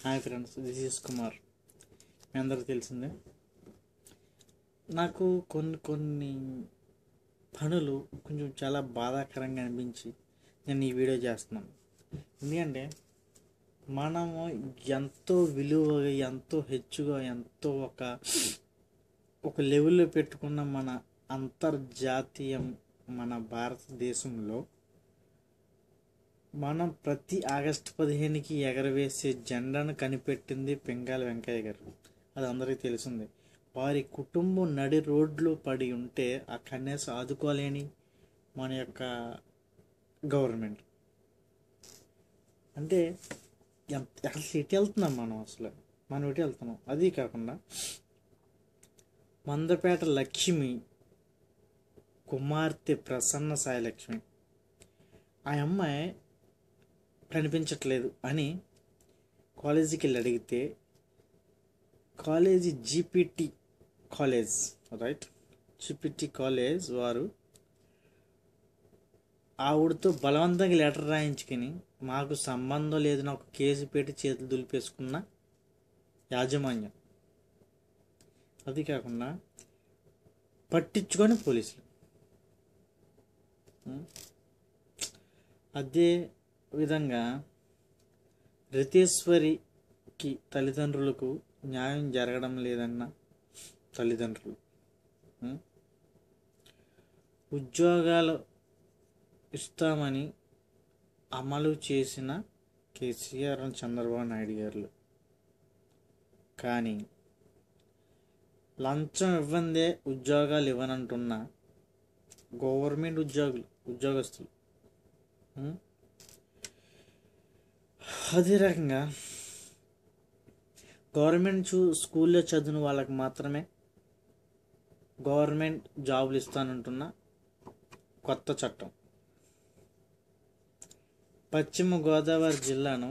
Hi friends, this is Kumar. మీ అందరికీ తెలిసిందే. నాకు కొన్ని పనులు కొంచెం చాలా బాధాకరంగా అనిపించి నేను ఈ వీడియో చేస్తున్నాను. ఎందుకంటే మనము ఎంతో విలువగా, ఎంతో హెచ్చుగా, ఎంతో ఒక లెవెల్లో పెట్టుకున్న మన అంతర్జాతీయం మన భారతదేశంలో మనం ప్రతి ఆగస్టు 15కి ఎగరవేసే జెండాను కనిపెట్టింది పింగాలి వెంకయ్య గారు. అది అందరికీ తెలిసిందే. వారి కుటుంబం నడి రోడ్లో పడి ఉంటే ఆ కనీసం ఆదుకోలేని మన యొక్క గవర్నమెంట్ అంటే అసలు ఎటు వెళ్తున్నాం మనం ఎటు వెళ్తున్నాం. అది కాకుండా మందపేట లక్ష్మి కుమార్తె ప్రసన్న సాయి లక్ష్మి, ఆ అమ్మాయి కనిపించట్లేదు అని కాలేజీకి వెళ్ళి అడిగితే కాలేజీ జీపీటీ కాలేజ్ వారు ఆవిడతో బలవంతంగా లెటర్ రాయించుకుని మాకు సంబంధం లేదు నాకు కేసు పెట్టి చేతులు దులిపేసుకున్న యాజమాన్యం. అది కాకుండా పట్టించుకొని పోలీసులు. అదే విధంగా రితేశ్వరికి తల్లిదండ్రులకు న్యాయం జరగడం లేదన్న తల్లిదండ్రులు, ఉద్యోగాలు ఇస్తామని అమలు చేసిన కేసీఆర్ చంద్రబాబు నాయుడు గారు కానీ లంచం ఇవ్వందే ఉద్యోగాలు ఇవ్వనంటున్న గవర్నమెంట్ ఉద్యోగస్తులు. అదే రకంగా గవర్నమెంట్ స్కూల్లో చదివిన వాళ్ళకి మాత్రమే గవర్నమెంట్ జాబులు ఇస్తానంటున్న కొత్త చట్టం. పశ్చిమ గోదావరి జిల్లాను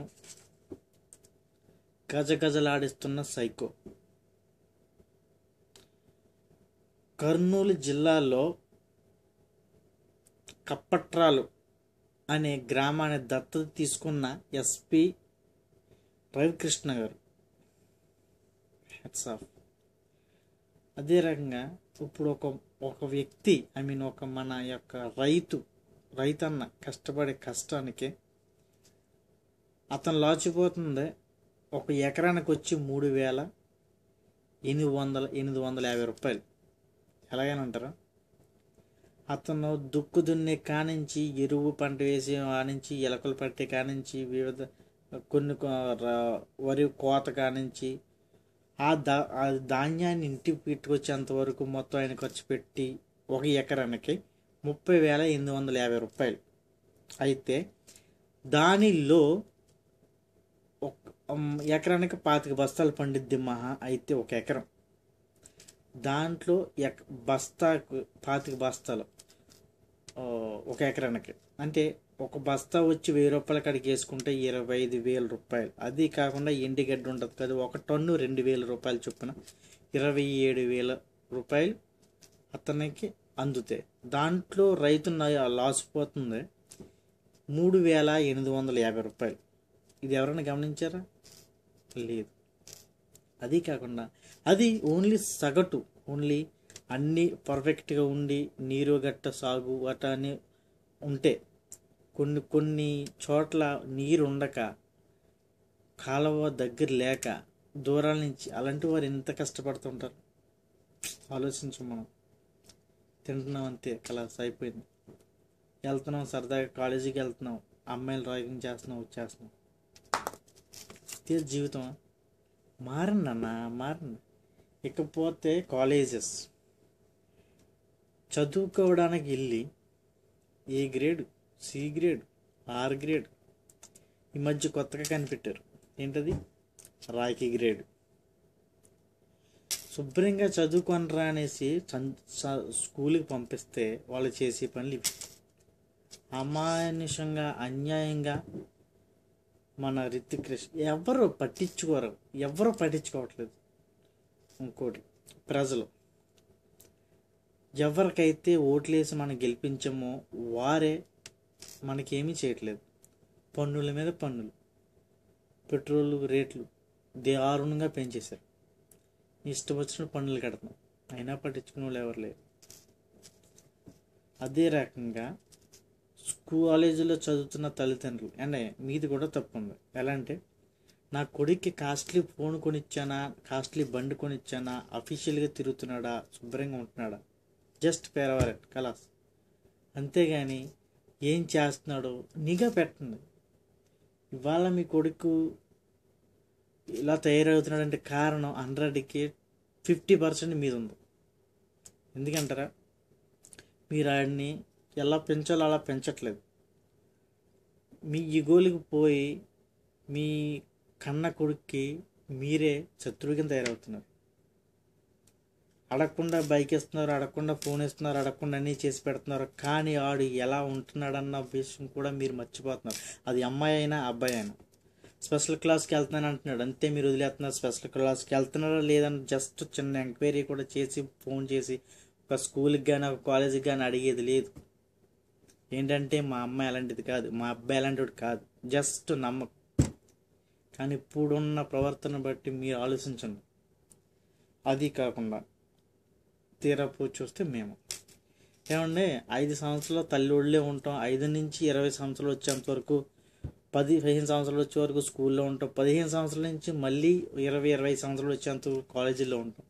గజగజలాడిస్తున్న సైకో. కర్నూలు జిల్లాలో కప్పట్రాలు అనే గ్రామాన్ని దత్తత తీసుకున్న ఎస్పీ రవికృష్ణ గారు, హెడ్స్ ఆఫ్. అదే రకంగా ఇప్పుడు ఒక వ్యక్తి ఒక మన యొక్క రైతన్న కష్టపడే కష్టానికి అతను లాచిపోతుంది ఒక ఎకరానికి వచ్చి 3,850 రూపాయలు. ఎలాగైనా అతను దుక్కు దున్నే కానించి, ఎరువు పంట వేసే కానించి, ఎలకలు పట్టే కానించి, వివిధ కొన్ని వరి కోత కానించి ఆ ధాన్యాన్ని ఇంటికి పెట్టుకొచ్చేంత వరకు మొత్తం ఆయన ఖర్చు పెట్టి ఒక ఎకరానికి 30,850 రూపాయలు. అయితే దానిలో ఎకరానికి 25 బస్తాలు పండిద్ది మహా అయితే ఒక ఎకరం. దాంట్లో బస్తాకు 25 బస్తాలు ఒక ఎకరానికి అంటే ఒక బస్తా వచ్చి 1,000 రూపాయల కాడికి వేసుకుంటే 25,000 రూపాయలు. అది కాకుండా ఎండిగడ్డ ఉంటుంది కదా, 1 టన్ను 2,000 రూపాయలు చొప్పున 27,000 రూపాయలు అతనికి అందుతాయి. దాంట్లో రైతు లాస్ పోతుంది 3,850 రూపాయలు. ఇది ఎవరైనా గమనించారా? లేదు. అది కాకుండా అది ఓన్లీ సగటు, అన్నీ పర్ఫెక్ట్గా ఉండి నీరు గట్ట సాగు అని ఉంటే, కొన్ని చోట్ల నీరు ఉండక, కాలువ దగ్గర లేక, దూరాల నుంచి అలాంటి వారు ఎంత కష్టపడుతుంటారు ఆలోచించు. మనం తింటున్నాం అంతే, కలాస్ అయిపోయింది. వెళ్తున్నాం సరదాగా కాలేజీకి వెళ్తున్నాం, అమ్మాయిలు డ్రాయింగ్ చేస్తున్నాం, వచ్చేస్తున్నాం. ఇదే జీవితం. మారండి. ఇకపోతే కాలేజెస్ చదువుకోవడానికి వెళ్ళి A grade, C grade, R grade, ఈ మధ్య కొత్తగా కనిపెట్టారు. ఏంటది? రాకి గ్రేడ్. శుభ్రంగా చదువుకొనరా అనేసి స్కూల్కి పంపిస్తే వాళ్ళు చేసే పనులు ఇవి. అమానుషంగా, అన్యాయంగా మన రితిక్ ఎవరు పట్టించుకోవట్లేదు. ఇంకోటి, ప్రజలు ఎవరికైతే ఓట్లేసి మనం గెలిపించామో వారే మనకేమీ చేయట్లేదు. పన్నుల మీద పన్నులు, పెట్రోల్ రేట్లు దారుణంగా పెంచేశారు. ఇష్టం వచ్చిన పన్నులు కడతాం, అయినా పట్టించుకునే వాళ్ళు ఎవరు లేరు. అదే రకంగా కాలేజీలో చదువుతున్న తల్లిదండ్రులు అంటే మీది కూడా తప్పు ఉంది. ఎలా అంటే, నా కొడుక్కి కాస్ట్లీ ఫోన్ కొనిచ్చానా, కాస్ట్లీ బండి కొనిచ్చానా, అఫీషియల్గా తిరుగుతున్నాడా, శుభ్రంగా ఉంటున్నాడా, జస్ట్ పేరవారెట్ కలాస్. అంతేగాని ఏం చేస్తున్నాడో నిఘా పెట్టండి. ఇవాళ మీ కొడుకు ఇలా తయారవుతున్నాడంటే కారణం 100కి 50% మీద ఉంది. ఎందుకంటారా, మీరు ఆడిని ఎలా పెంచాలో అలా పెంచట్లేదు. మీ ఈగోలికి పోయి మీ కన్న కొడుక్కి మీరే శత్రువు కింద తయారవుతున్నారు. అడగకుండా బైక్ ఇస్తున్నారు, అడగకుండా ఫోన్ ఇస్తున్నారు, అడగకుండా అన్నీ చేసి పెడుతున్నారు. కానీ ఆడు ఎలా ఉంటున్నాడన్న విషయం కూడా మీరు మర్చిపోతున్నారు. అది అమ్మాయి అయినా అబ్బాయి అయినా. స్పెషల్ క్లాస్కి వెళ్తున్నాను అంటున్నాడు, అంతే మీరు వదిలేస్తున్నారు. స్పెషల్ క్లాస్కి వెళ్తున్నారా లేదని జస్ట్ చిన్న ఎంక్వైరీ కూడా చేసి ఫోన్ చేసి ఒక స్కూల్కి కానీ ఒక కాలేజీకి కానీ అడిగేది లేదు. ఏంటంటే మా అమ్మాయి అలాంటిది కాదు, మా అబ్బాయి అలాంటిది కాదు, జస్ట్ నమ్మకం. కానీ ఇప్పుడున్న ప్రవర్తన బట్టి మీరు ఆలోచించండి. అది కాకుండా తీరా పోయి చూస్తే మేము ఏమండి 5 సంవత్సరాలు తల్లిళ్ళే ఉంటాం, 5 నుంచి 20 సంవత్సరాలు వచ్చేంత వరకు, 10-15 సంవత్సరాలు వచ్చే వరకు స్కూల్లో ఉంటాం, 15 సంవత్సరాల నుంచి మళ్ళీ 20-25 సంవత్సరాలు వచ్చేంత కాలేజీలో ఉంటాం.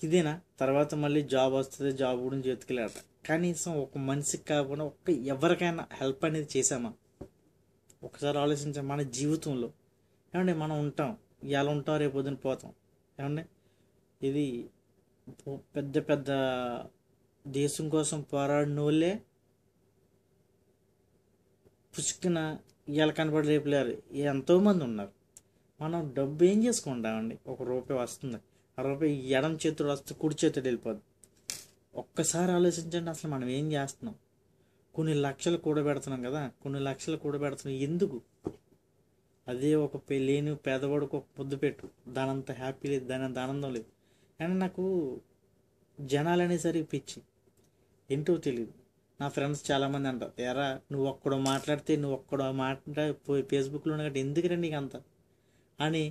ఇదేనా? తర్వాత మళ్ళీ జాబ్ వస్తుంది, జాబ్ గురించి చేతికెళ్ళాట. కనీసం ఒక మనిషికి కాకుండా ఎవరికైనా హెల్ప్ అనేది చేసామా? ఒకసారి ఆలోచించాం. మన జీవితంలో ఏమండి మనం ఉంటాం, ఇవాళ ఉంటాం, రేపు పొద్దున పోతాం. ఏమండి ఇది పెద్ద పెద్ద దేశం కోసం పోరాడిన వాళ్ళే పుష్కిన ఇవాళ కనపడి రేపు లేరు, ఎంతోమంది ఉన్నారు. మనం డబ్బు ఏం చేసుకుంటామండి? ₹1 వస్తుంది, ₹60 ఎడం చేతుడు వస్తే కుడి చేతుడు వెళ్ళిపోద్ది. ఒక్కసారి ఆలోచించండి, అసలు మనం ఏం చేస్తున్నాం? కొన్ని లక్షలు కూడబెడుతున్నాం కదా, కొన్ని లక్షలు కూడబెడుతున్నాం ఎందుకు? అదే ఒక లేని పేదవాడికి ఒక ముద్దు పెట్టు, దానంత హ్యాపీ లేదు, దాని అంత ఆనందం లేదు. కానీ నాకు జనాలు అనేసరికి పిచ్చి, ఏంటో తెలియదు. నా ఫ్రెండ్స్ చాలామంది అంటారు, ఎరా నువ్వు ఒక్కడో మాట్లాడితే, నువ్వు ఒక్కడో పోయి ఫేస్బుక్లో ఉన్నట్టు ఎందుకురా నీకు అంత అని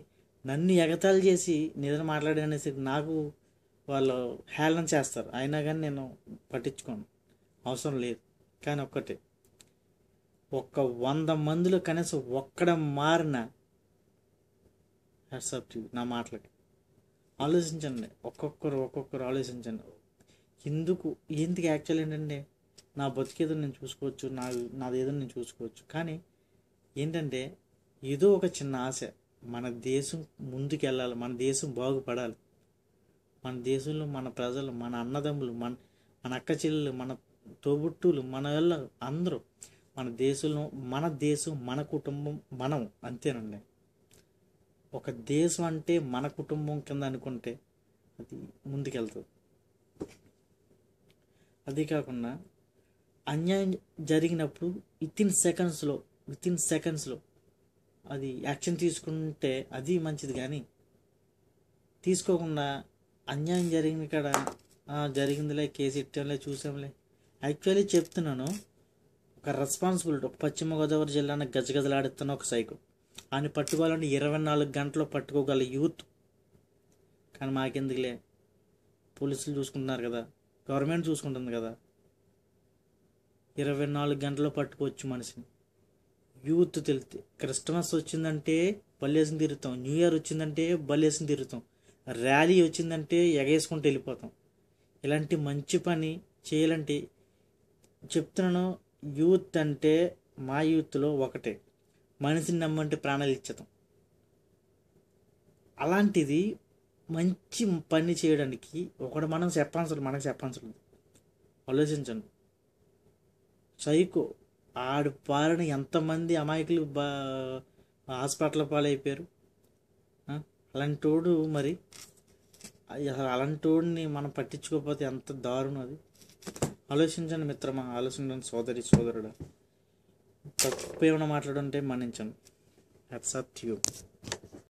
నన్ను ఎగతాళి చేసి నిద్ర మాట్లాడనేసరికి నాకు వాళ్ళు హేళన చేస్తారు. అయినా కానీ నేను పట్టించుకోను, అవసరం లేదు. కానీ ఒక్కటే, 100 మందిలో కనీసం ఒక్కడ మారిన హ్యాట్సాప్ నా మాటలకి. ఆలోచించండి, ఒక్కొక్కరు ఆలోచించండి. ఎందుకు యాక్చువల్ ఏంటంటే, నా బతికేదో నేను చూసుకోవచ్చు, నాదేదో నేను చూసుకోవచ్చు. కానీ ఏంటంటే ఏదో ఒక చిన్న ఆశ, మన దేశం ముందుకు వెళ్ళాలి, మన దేశం బాగుపడాలి, మన దేశంలో మన ప్రజలు, మన అన్నదమ్ములు, మన అక్క చెల్లెలు, మన తోబుట్టులు, మన వాళ్ళ అందరూ మన దేశంలో, మన దేశం, మన కుటుంబం, మనం అంతేనండి. ఒక దేశం అంటే మన కుటుంబం కింద అనుకుంటే అది ముందుకెళ్తుంది. అది కాకుండా అన్యాయం జరిగినప్పుడు విత్ ఇన్ సెకండ్స్లో అది యాక్షన్ తీసుకుంటే అది మంచిది. కానీ తీసుకోకుండా అన్యాయం జరిగిన కాడ జరిగిందిలే, కేసు ఇట్టంలే, చూసాంలే. యాక్చువల్లీ చెప్తున్నాను, ఒక రెస్పాన్సిబిలిటీ, ఒక పశ్చిమ గోదావరి జిల్లాను గజగజలాడుతున్న ఒక సైకో, ఆయన పట్టుకోవాలంటే 24 గంటలు పట్టుకోగల యూత్. కానీ మాకెందుకులే, పోలీసులు చూసుకుంటున్నారు కదా, గవర్నమెంట్ చూసుకుంటుంది కదా, 24 గంటల్లో పట్టుకోవచ్చు మనిషిని. యూత్ తెలితే క్రిస్మస్ వచ్చిందంటే బల్లేసిన తిరుగుతాం, న్యూ ఇయర్ వచ్చిందంటే బల్లేసిన తిరుగుతాం, ర్యాలీ వచ్చిందంటే ఎగేసుకుంటూ వెళ్ళిపోతాం. ఇలాంటి మంచి పని చేయాలంటే చెప్తున్నాను, యూత్ అంటే మా యూత్లో ఒకటే, మనిషిని నమ్మంటే ప్రాణాలు ఇచ్చేతాం. అలాంటిది మంచి పని చేయడానికి మనకు చెప్పాల్సి ఆలోచించండి. సైకో ఆడు పాలన ఎంతమంది అమాయకులు హాస్పిటల్ పాలైపోయారు. అలాంటోడు మరి అలాంటోడిని మనం పట్టించుకోకపోతే ఎంత దారుణం అది. ఆలోచించండి మిత్రమా, ఆలోచించండి సోదరుడా. తప్పు ఏమైనా మాట్లాడుంటే మన్నించండి. Hats off to you.